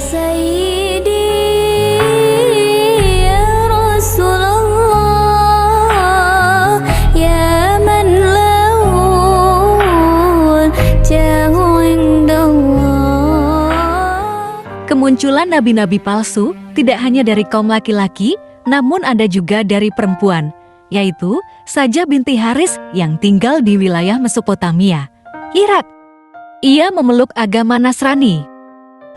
سيدي يا رسول الله يا من له الجاه عند الله. Kemunculan nabi-nabi palsu tidak hanya dari kaum laki-laki, namun ada juga dari perempuan, yaitu Sajah binti Haris yang tinggal di wilayah Mesopotamia, Irak. Ia memeluk agama Nasrani.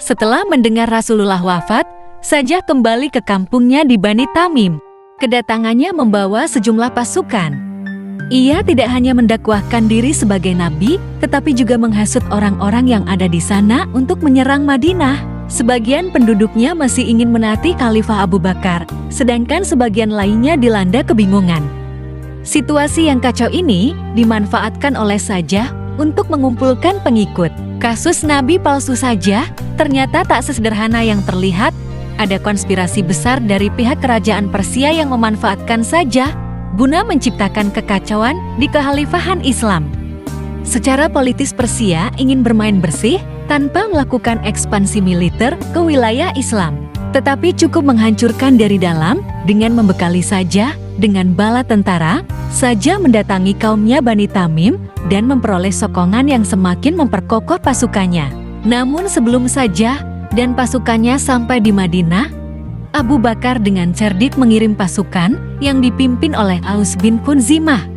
Setelah mendengar Rasulullah wafat, Sajah kembali ke kampungnya di Bani Tamim. Kedatangannya membawa sejumlah pasukan. Ia tidak hanya mendakwahkan diri sebagai nabi, tetapi juga menghasut orang-orang yang ada di sana untuk menyerang Madinah. Sebagian penduduknya masih ingin menaati Khalifah Abu Bakar, sedangkan sebagian lainnya dilanda kebingungan. Situasi yang kacau ini dimanfaatkan oleh Sajah untuk mengumpulkan pengikut. Kasus nabi palsu Sajah ternyata tak sesederhana yang terlihat. Ada konspirasi besar dari pihak kerajaan Persia yang memanfaatkan Sajah guna menciptakan kekacauan di kekhalifahan Islam. Secara politis Persia ingin bermain bersih tanpa melakukan ekspansi militer ke wilayah Islam, tetapi cukup menghancurkan dari dalam dengan membekali Sajah dengan bala tentara. Sajah mendatangi kaumnya Bani Tamim dan memperoleh sokongan yang semakin memperkokoh pasukannya. Namun sebelum Sajah dan pasukannya sampai di Madinah, Abu Bakar dengan cerdik mengirim pasukan yang dipimpin oleh Aus bin Kunzimah.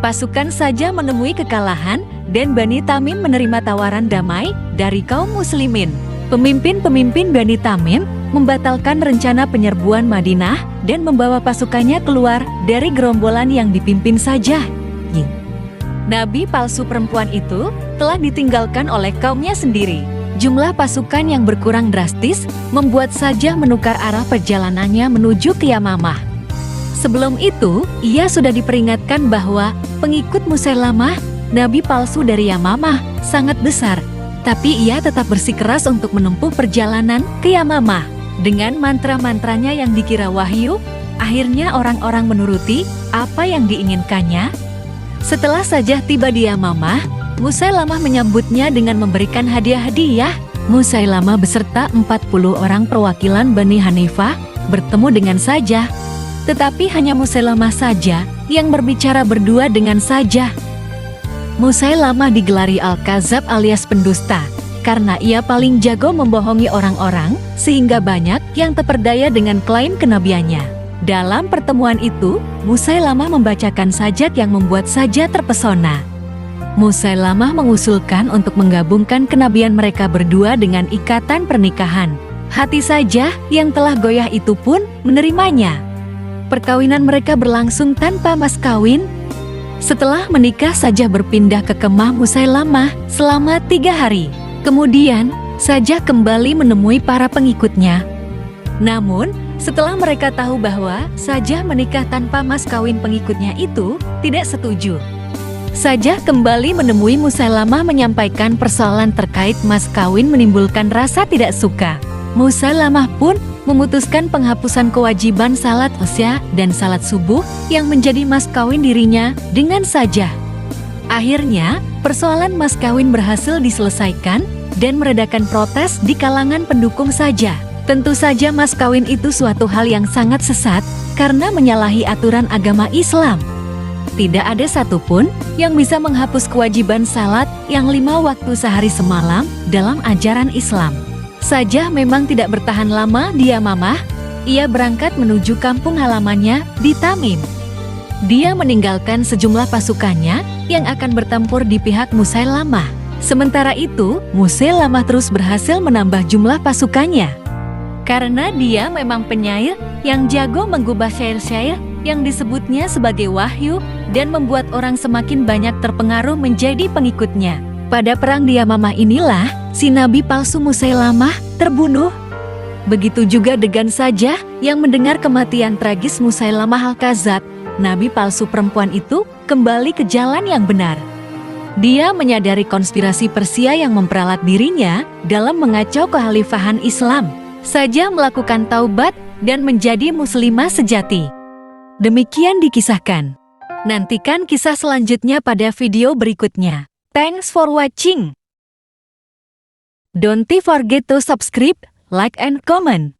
Pasukan Sajah menemui kekalahan dan Bani Tamim menerima tawaran damai dari kaum muslimin. Pemimpin-pemimpin Bani Tamim membatalkan rencana penyerbuan Madinah dan membawa pasukannya keluar dari gerombolan yang dipimpin Sajah. Nabi palsu perempuan itu telah ditinggalkan oleh kaumnya sendiri. Jumlah pasukan yang berkurang drastis membuat Sajah menukar arah perjalanannya menuju ke Yamamah. Sebelum itu, ia sudah diperingatkan bahwa pengikut Musailamah, nabi palsu dari Yamamah, sangat besar. Tapi ia tetap bersikeras untuk menempuh perjalanan ke Yamamah. Dengan mantra-mantranya yang dikira wahyu, akhirnya orang-orang menuruti apa yang diinginkannya. Setelah Sajah tiba di Yamamah, Musailamah menyambutnya dengan memberikan hadiah-hadiah. Musailamah beserta 40 orang perwakilan Bani Hanifah bertemu dengan Sajah. Tetapi hanya Musailamah saja yang berbicara berdua dengan Sajah. Musailamah digelari Al-Kazab alias pendusta, karena ia paling jago membohongi orang-orang sehingga banyak yang terperdaya dengan klaim kenabiannya. Dalam pertemuan itu, Musailamah membacakan sajak yang membuat Sajah terpesona. Musailamah mengusulkan untuk menggabungkan kenabian mereka berdua dengan ikatan pernikahan. Hati Sajah yang telah goyah itu pun menerimanya. Perkawinan mereka berlangsung tanpa mas kawin. Setelah menikah, Sajah berpindah ke kemah Musailamah selama 3 hari. Kemudian, Sajah kembali menemui para pengikutnya. Namun, setelah mereka tahu bahwa Sajah menikah tanpa mas kawin, pengikutnya itu tidak setuju. Sajah kembali menemui Musailamah menyampaikan persoalan terkait mas kawin menimbulkan rasa tidak suka. Musailamah pun memutuskan penghapusan kewajiban salat Isya dan salat subuh yang menjadi mas kawin dirinya dengan Sajah. Akhirnya, persoalan mas kawin berhasil diselesaikan dan meredakan protes di kalangan pendukung Sajah. Tentu saja mas kawin itu suatu hal yang sangat sesat karena menyalahi aturan agama Islam. Tidak ada satupun yang bisa menghapus kewajiban salat yang 5 waktu sehari semalam dalam ajaran Islam. Sajah memang tidak bertahan lama di Yamamah. Ia berangkat menuju kampung halamannya di Tamim. Dia meninggalkan sejumlah pasukannya yang akan bertempur di pihak Musailamah. Sementara itu, Musailamah terus berhasil menambah jumlah pasukannya. Karena dia memang penyair yang jago menggubah syair-syair yang disebutnya sebagai wahyu dan membuat orang semakin banyak terpengaruh menjadi pengikutnya. Pada perang di Yamamah inilah si nabi palsu Musailamah terbunuh. Begitu juga dengan Sajah yang mendengar kematian tragis Musailamah Al-Kazab, nabi palsu perempuan itu kembali ke jalan yang benar. Dia menyadari konspirasi Persia yang memperalat dirinya dalam mengacau kekhalifahan Islam. Sajah melakukan taubat dan menjadi muslimah sejati. Demikian dikisahkan. Nantikan kisah selanjutnya pada video berikutnya. Thanks for watching. Don't forget to subscribe, like and comment.